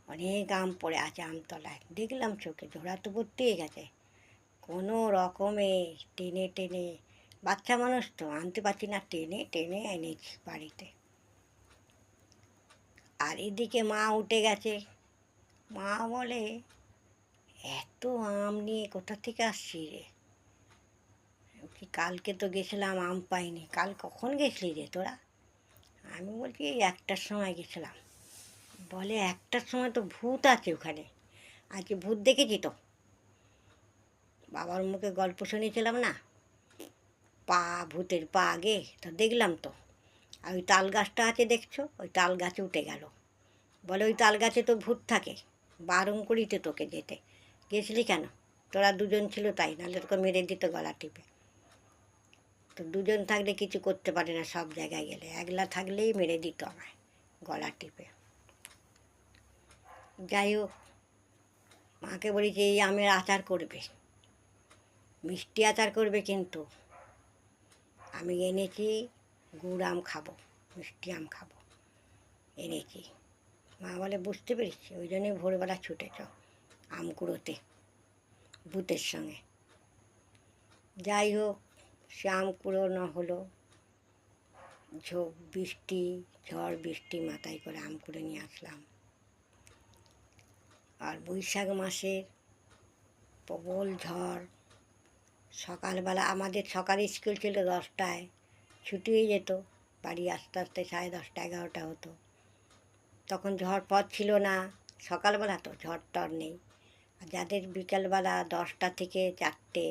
অনেক আম পড়ে আছে আমতলায়, দেখলাম চোখে, ঝোড়া তো ভর্তি গেছে। কোনো রকমে টেনে টেনে, বাচ্চা মানুষ তো আনতে পারছি না, টেনে টেনে এনেছি বাড়িতে। আর এদিকে মা উঠে গেছে। মা বলে, এত আম নিয়ে কোথা থেকে আসছি রে? কি কালকে তো গেছিলাম, আম পাইনি। কাল কখন গেছিলি রে তোরা? আমি বলছি এই 1টার সময় গেছিলাম। বলে 1টার সময় তো ভূত আছে ওখানে, আজকে ভূত দেখেছি তো। বাবার মুখে গল্প শুনেছিলাম না, পা, ভূতের পা আগে, তো দেখলাম তো। আর ওই তাল গাছটা আছে দেখছো, ওই তাল গাছে উঠে গেল। বলে ওই তাল গাছে তো ভূত থাকে, বারণ করিতে তোকে যেতে। গেছিলি কেন? তোরা দুজন ছিল তাই, নাহলে তোকে মেরে দিত গলা টিপে। তো দুজন থাকলে কিছু করতে পারে না সব জায়গায় গেলে, একলা থাকলেই মেরে দিত আমায় গলা টিপে। যাই হোক, মাকে বলেছি এই আমের আচার করবে, মিষ্টি আচার করবে, কিন্তু আমি এনেছি গুড় আম খাবো, মিষ্টি আম খাবো এনেছি। মা বলে বুঝতে পেরেছি, ওই জন্যই ভোরবেলা ছুটেছ আম কুড়োতে ভূতের সঙ্গে। যাই হোক, সে আম কুড়োনো হলো, ঝড় বৃষ্টি মাথায় করে আম কুড়ে নিয়ে আসলাম। আর বৈশাখ মাসের প্রবল ঝড়। সকালবেলা আমাদের সকালে স্কুল ছিল 10টায়, ছুটি হয়ে যেত, বাড়ি আস্তে আস্তে 10:30 11টা হতো। তখন ঝড় পথ ছিল না, সকালবেলা তো ঝড় টর নেই। আর যাদের বিকেলবেলা 10টা থেকে 4টে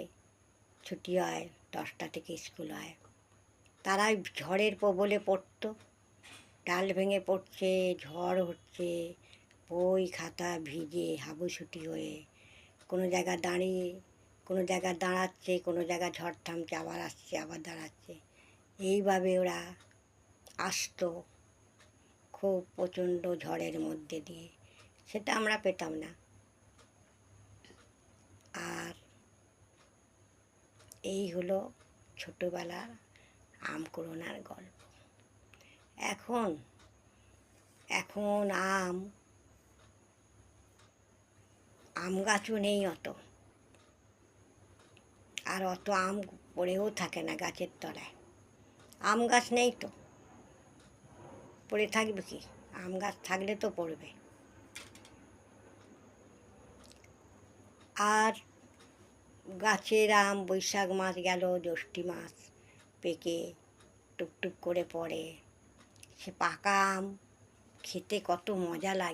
ছুটি হয়, 10টা থেকে স্কুল হয়, তারাই ঝড়ের প্রবলে পড়তো। ডাল ভেঙে পড়ছে, ঝড় হচ্ছে, বই খাতা ভিজে হাবুসুটি হয়ে, কোনো জায়গায় দাঁড়িয়ে, কোনো জায়গায় দাঁড়াচ্ছে, কোনো জায়গায় ঝড় থামছে, আবার আসছে, আবার দাঁড়াচ্ছে, এইভাবে ওরা আসতো খুব প্রচণ্ড ঝড়ের মধ্যে দিয়ে। সেটা আমরা পেতাম না। আর এই হলো ছোটোবেলার আম কুড়োনার গল্প। এখন এখন আম গাছও নেই অত, আর অত আম পড়েও থাকে না গাছের তলায়। আম গাছ নেই তো, পড়ে থাকবে কি? আম গাছ থাকলে তো পড়বে। আর গাছের আম বৈশাখ মাস গেল, জ্যৈষ্ঠ মাস পেকে টুকটুক করে পড়ে। সে পাকা আম খেতে কত মজা লাগে।